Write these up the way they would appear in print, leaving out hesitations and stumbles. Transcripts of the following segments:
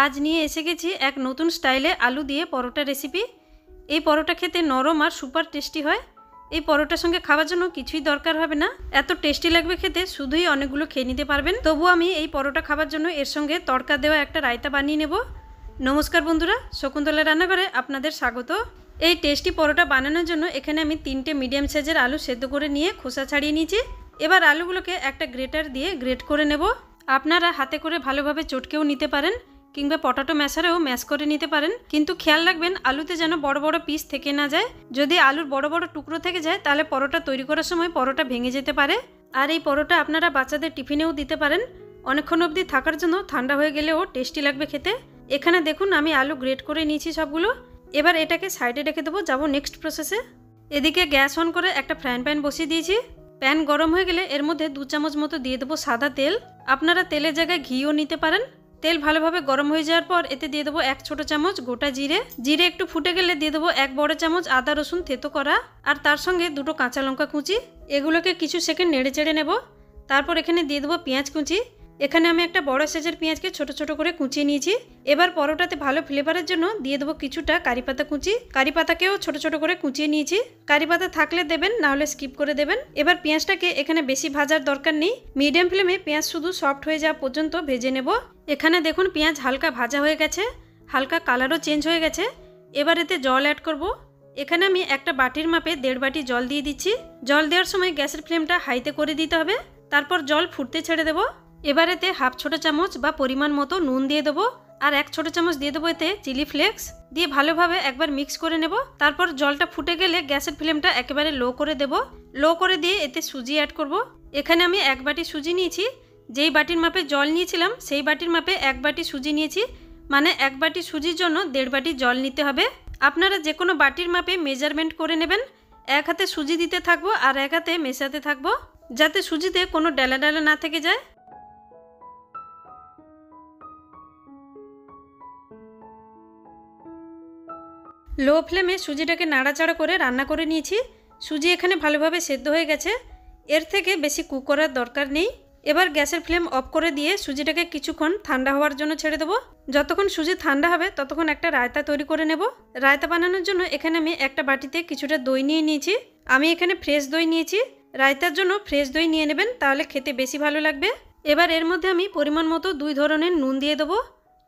আজ নিয়ে এসে গেছি এক নতুন স্টাইলে আলু দিয়ে পরোটা রেসিপি। এই পরোটা খেতে নরম আর সুপার টেস্টি হয়। এই পরোটার সঙ্গে খাওয়ার জন্য কিছুই দরকার হবে না, এত টেস্টি লাগবে খেতে, শুধুই অনেকগুলো খেয়ে নিতে পারবেন। তবু আমি এই পরোটা খাবার জন্য এর সঙ্গে তড়কা দেওয়া একটা রায়তা বানিয়ে নেব। নমস্কার বন্ধুরা, শকুন্তলা রান্নাঘরে আপনাদের স্বাগত। এই টেস্টি পরোটা বানানোর জন্য এখানে আমি 3টে মিডিয়াম সাইজের আলু সেদ্ধ করে নিয়ে খোসা ছাড়িয়ে নিয়েছি। এবার আলুগুলোকে একটা গ্রেটার দিয়ে গ্রেট করে নেব। আপনারা হাতে করে ভালোভাবে চটকেও নিতে পারেন কিংবা পটাটো ম্যাশারেও ম্যাশ করে নিতে পারেন, কিন্তু খেয়াল রাখবেন আলুতে যেন বড় বড় পিস থেকে না যায়। যদি আলুর বড় বড় টুকরো থেকে যায় তাহলে পরোটা তৈরি করার সময় পরোটা ভেঙে যেতে পারে। আর এই পরোটা আপনারা বাচ্চাদের টিফিনেও দিতে পারেন, অনেকক্ষণ অবধি থাকার জন্য, ঠান্ডা হয়ে গেলেও টেস্টি লাগবে খেতে। এখানে দেখুন আমি আলু গ্রেট করে নিয়েছি সবগুলো। এবার এটাকে সাইডে রেখে দেবো, যাবো নেক্সট প্রসেসে। এদিকে গ্যাস অন করে একটা ফ্রাইং প্যান বসিয়ে দিয়েছি। প্যান গরম হয়ে গেলে এর মধ্যে 2 চামচ মতো দিয়ে দেবো সাদা তেল। আপনারা তেলের জায়গায় ঘিও নিতে পারেন। তেল ভালোভাবে গরম হয়ে যাওয়ার পর এতে দিয়ে দেবো 1 ছোট চামচ গোটা জিরে। জিরে একটু ফুটে গেলে দিয়ে দেবো 1 বড় চামচ আদা রসুন থেতো করা, আর তার সঙ্গে 2টো কাঁচা লঙ্কা কুচি। এগুলোকে কিছু সেকেন্ড নেড়ে চেড়ে নেব। তারপর এখানে দিয়ে দেবো পেঁয়াজ কুচি। এখানে আমি একটা বড় সাইজের পেঁয়াজকে ছোট ছোট করে কুচিয়ে নিয়েছি। এবার পরোটাতে ভালো ফ্লেভারের জন্য দিয়ে দেবো কিছুটা কারি পাতা কুচি। কারি পাতাকেও ছোট ছোট করে কুচিয়ে নিয়েছি। কারি পাতা থাকলে দেবেন, না হলে স্কিপ করে দেবেন। এবার পেঁয়াজটাকে এখানে বেশি ভাজার দরকার নেই, মিডিয়াম ফ্লেমে পেঁয়াজ শুধু সফট হয়ে যাওয়া পর্যন্ত ভেজে নেব। এখানে দেখুন পেঁয়াজ হালকা ভাজা হয়ে গেছে, হালকা কালারও চেঞ্জ হয়ে গেছে। এবার এতে জল অ্যাড করব। এখানে আমি একটা বাটির মাপে 1.5 বাটি জল দিয়ে দিচ্ছি। জল দেওয়ার সময় গ্যাসের ফ্লেমটা হাইতে করে দিতে হবে। তারপর জল ফুটতে ছেড়ে দেবো। এবার এতে 1/2 ছোট চামচ বা পরিমাণ মতো নুন দিয়ে দেবো, আর 1 ছোট চামচ দিয়ে দেবো এতে চিলি ফ্লেক্স। দিয়ে ভালোভাবে একবার মিক্স করে নেব। তারপর জলটা ফুটে গেলে গ্যাসের ফ্লেমটা একেবারে লো করে দেব। লো করে দিয়ে এতে সুজি অ্যাড করব। এখানে আমি 1 বাটি সুজি নিয়েছি। যেই বাটির মাপে জল নিয়েছিলাম সেই বাটির মাপে 1 বাটি সুজি নিয়েছি, মানে 1 বাটি সুজির জন্য 1.5 বাটি জল নিতে হবে। আপনারা যে কোনো বাটির মাপে মেজারমেন্ট করে নেবেন। এক হাতে সুজি দিতে থাকবো আর এক হাতে মেশাতে থাকবো, যাতে সুজিতে কোনো ডালা ডালা না থেকে যায়। লো ফ্লেমে সুজিটাকে নাড়াচাড়া করে রান্না করে নিয়েছি। সুজি এখানে ভালোভাবে সেদ্ধ হয়ে গেছে, এর থেকে বেশি কুক করার দরকার নেই। এবার গ্যাসের ফ্লেম অফ করে দিয়ে সুজিটাকে কিছুক্ষণ ঠান্ডা হওয়ার জন্য ছেড়ে দেবো। যতক্ষণ সুজি ঠান্ডা হবে ততক্ষণ একটা রায়তা তৈরি করে নেব। রায়তা বানানোর জন্য এখানে আমি একটা বাটিতে কিছুটা দই নিয়ে নিয়েছি। আমি এখানে ফ্রেশ দই নিয়েছি। রায়তার জন্য ফ্রেশ দই নিয়ে নেবেন, তাহলে খেতে বেশি ভালো লাগবে। এবার এর মধ্যে আমি পরিমাণ মতো 2 ধরনের নুন দিয়ে দেবো।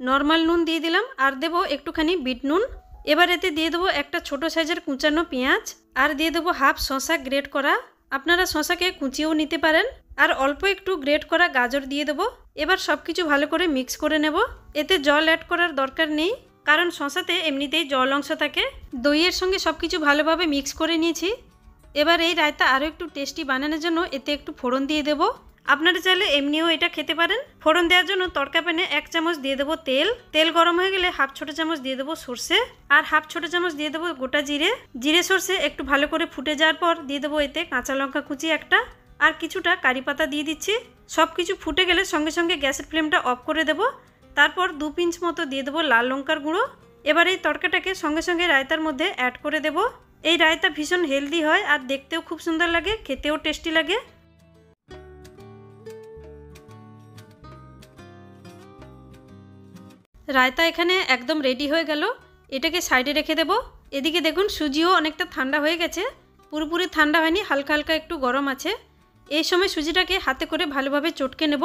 নর্মাল নুন দিয়ে দিলাম, আর দেবো একটুখানি বিট নুন। এবার এতে দিয়ে দেবো একটা ছোট সাইজের কুচানো পেঁয়াজ, আর দিয়ে দেবো 1/2 শসা গ্রেট করা। আপনারা শসাকে কুচিয়েও নিতে পারেন। আর অল্প একটু গ্রেট করা গাজর দিয়ে দেবো। এবার সব কিছু ভালো করে মিক্স করে নেব। এতে জল অ্যাড করার দরকার নেই, কারণ শসাতে এমনিতেই জল অংশ থাকে। দইয়ের সঙ্গে সব কিছু ভালোভাবে মিক্স করে নিয়েছি। এবার এই রায়তা আরও একটু টেস্টি বানানোর জন্য এতে একটু ফোড়ন দিয়ে দেবো। আপনারা চাইলে এমনিও এটা খেতে পারেন। ফোড়ন দেওয়ার জন্য তড়কা প্যানে 1 চামচ দিয়ে দেবো তেল। তেল গরম হয়ে গেলে 1/2 ছোট চামচ দিয়ে দেবো সর্ষে, আর 1/2 ছোট চামচ দিয়ে দেবো গোটা জিরে। জিরে সর্ষে একটু ভালো করে ফুটে যাওয়ার পর দিয়ে দেবো এতে কাঁচা লঙ্কা কুচি একটা, আর কিছুটা কারি পাতা দিয়ে দিচ্ছি। সব কিছু ফুটে গেলে সঙ্গে সঙ্গে গ্যাসের ফ্লেমটা অফ করে দেবো। তারপর 2 পিঞ্চ মতো দিয়ে দেবো লাল লঙ্কার গুঁড়ো। এবার এই তড়কাটাকে সঙ্গে সঙ্গে রায়তার মধ্যে অ্যাড করে দেবো। এই রায়তা ভীষণ হেলদি হয়, আর দেখতেও খুব সুন্দর লাগে, খেতেও টেস্টি লাগে। রায়তা এখানে একদম রেডি হয়ে গেল। এটাকে সাইডে রেখে দেব। এদিকে দেখুন সুজিও অনেকটা ঠান্ডা হয়ে গেছে, পুরোপুরি ঠান্ডা হয়নি, হালকা হালকা একটু গরম আছে। এই সময় সুজিটাকে হাতে করে ভালোভাবে চটকে নেব।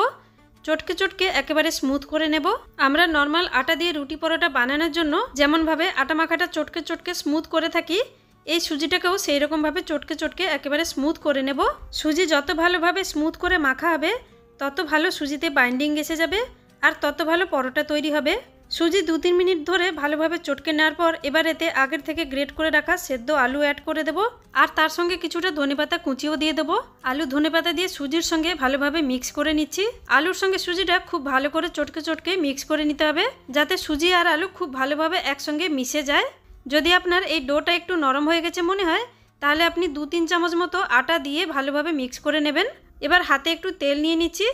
চটকে চটকে একেবারে স্মুথ করে নেব। আমরা নর্মাল আটা দিয়ে রুটি পরোটা বানানোর জন্য যেমনভাবে আটা মাখাটা চটকে চটকে স্মুথ করে থাকি, এই সুজিটাকেও সেই রকমভাবে চটকে চটকে একেবারে স্মুথ করে নেব। সুজি যত ভালোভাবে স্মুথ করে মাখা হবে তত ভালো সুজিতে বাইন্ডিং এসে যাবে, আর তত ভালো পরোটা তৈরি হবে। সুজি 2-3 মিনিট ধরে ভালোভাবে চটকে নেওয়ার পর এবার এতে আগের থেকে গ্রেট করে রাখা সেদ্ধ আলু অ্যাড করে দেব, আর তার সঙ্গে কিছুটা ধনেপাতা কুচিও দিয়ে দেবো। আলু ধনেপাতা দিয়ে সুজির সঙ্গে ভালোভাবে মিক্স করে নিচ্ছি। আলুর সঙ্গে সুজিটা খুব ভালো করে চটকে চটকে মিক্স করে নিতে হবে, যাতে সুজি আর আলু খুব ভালোভাবে একসঙ্গে মিশে যায়। যদি আপনার এই ডোটা একটু নরম হয়ে গেছে মনে হয়, তাহলে আপনি 2-3 চামচ মতো আটা দিয়ে ভালোভাবে মিক্স করে নেবেন। এবার হাতে একটু তেল নিয়ে নিচ্ছি।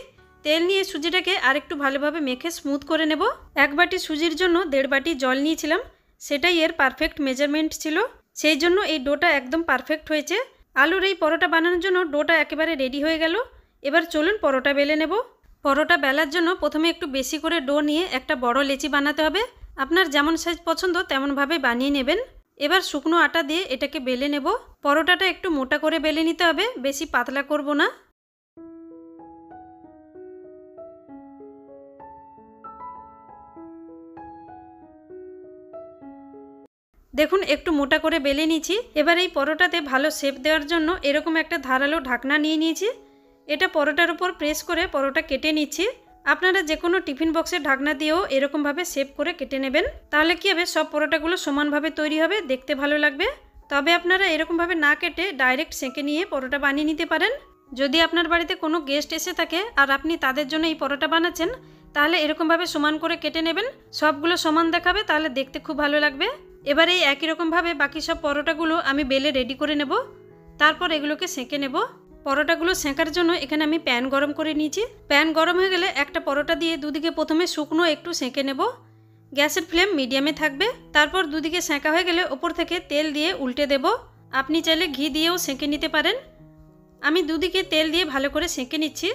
তেল নিয়ে সুজিটাকে আরেকটু ভালোভাবে মেখে স্মুথ করে নেব। 1 বাটি সুজির জন্য 1.5 বাটি জল নিয়েছিলাম, সেটাই এর পারফেক্ট মেজারমেন্ট ছিল। সেই জন্য এই ডোটা একদম পারফেক্ট হয়েছে। আলুর এই পরোটা বানানোর জন্য ডোটা একেবারে রেডি হয়ে গেল। এবার চলুন পরোটা বেলে নেব। পরোটা বেলার জন্য প্রথমে একটু বেশি করে ডো নিয়ে একটা বড় লেচি বানাতে হবে। আপনার যেমন সাইজ পছন্দ তেমনভাবে বানিয়ে নেবেন। এবার শুকনো আটা দিয়ে এটাকে বেলে নেব। পরোটাটা একটু মোটা করে বেলে নিতে হবে, বেশি পাতলা করব না। দেখুন একটু মোটা করে বেলে নিয়েছি। এবার এই পরোটাতে ভালো শেপ দেওয়ার জন্য এরকম একটা ধারালো ঢাকনা নিয়ে নিয়েছি। এটা পরোটার উপর প্রেস করে পরোটা কেটে নিচ্ছি। আপনারা যে কোনো টিফিন বক্সের ঢাকনা দিয়েও এরকমভাবে শেপ করে কেটে নেবেন। তাহলে কী হবে, সব পরোটাগুলো সমানভাবে তৈরি হবে, দেখতে ভালো লাগবে। তবে আপনারা এরকমভাবে না কেটে ডাইরেক্ট সেঁকে নিয়ে পরোটা বানিয়ে নিতে পারেন। যদি আপনার বাড়িতে কোনো গেস্ট এসে থাকে আর আপনি তাদের জন্য এই পরোটা বানাচ্ছেন, তাহলে এরকমভাবে সমান করে কেটে নেবেন। সবগুলো সমান দেখাবে, তাহলে দেখতে খুব ভালো লাগবে। এবার এই একই রকমভাবে বাকি সব পরোটাগুলো আমি বেলে রেডি করে নেব। তারপর এগুলোকে সেঁকে নেব। পরোটাগুলো সেঁকার জন্য এখানে আমি প্যান গরম করে নিয়েছি। প্যান গরম হয়ে গেলে একটা পরোটা দিয়ে দুদিকে প্রথমে শুকনো একটু সেঁকে নেব। গ্যাসের ফ্লেম মিডিয়ামে থাকবে। তারপর দুদিকে সেঁকা হয়ে গেলে ওপর থেকে তেল দিয়ে উল্টে দেব। আপনি চাইলে ঘি দিয়েও সেঁকে নিতে পারেন। আমি দুদিকে তেল দিয়ে ভালো করে সেঁকে নিচ্ছি।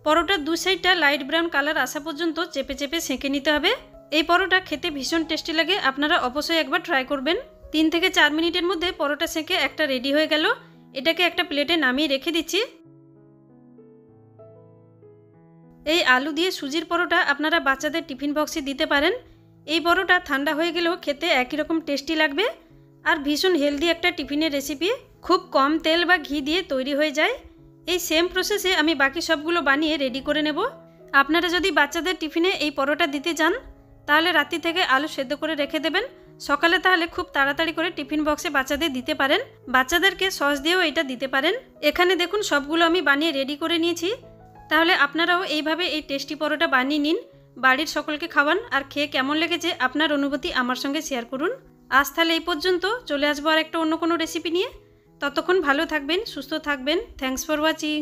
পরোটার দু সাইডটা লাইট ব্রাউন কালার আসা পর্যন্ত চেপে চেপে সেঁকে নিতে হবে। এই পরোটা খেতে ভীষণ টেস্টি লাগে, আপনারা অবশ্যই একবার ট্রাই করবেন। 3 থেকে 4 মিনিটের মধ্যে পরোটা সেঁকে একটা রেডি হয়ে গেল। এটাকে একটা প্লেটে নামিয়ে রেখে দিচ্ছি। এই আলু দিয়ে সুজির পরোটা আপনারা বাচ্চাদের টিফিন বক্সে দিতে পারেন। এই পরোটা ঠান্ডা হয়ে গেলেও খেতে একই রকম টেস্টি লাগবে আর ভীষণ হেলদি একটা টিফিনের রেসিপি। খুব কম তেল বা ঘি দিয়ে তৈরি হয়ে যায়। এই সেম প্রসেসে আমি বাকি সবগুলো বানিয়ে রেডি করে নেব। আপনারা যদি বাচ্চাদের টিফিনে এই পরোটা দিতে চান, তাহলে রাত্রি থেকে আলু সেদ্ধ করে রেখে দেবেন। সকালে তাহলে খুব তাড়াতাড়ি করে টিফিন বক্সে বাচ্চাদের দিতে পারেন। বাচ্চাদেরকে সস দিয়েও এটা দিতে পারেন। এখানে দেখুন সবগুলো আমি বানিয়ে রেডি করে নিয়েছি। তাহলে আপনারাও এইভাবে এই টেস্টি পরোটা বানিয়ে নিন, বাড়ির সকলকে খাওয়ান, আর খেয়ে কেমন লেগেছে আপনার অনুভূতি আমার সঙ্গে শেয়ার করুন। আজ তাহলে এই পর্যন্ত, চলে আসবো আর একটা অন্য কোনো রেসিপি নিয়ে। ততক্ষণ ভালো থাকবেন, সুস্থ থাকবেন। Thanks for watching.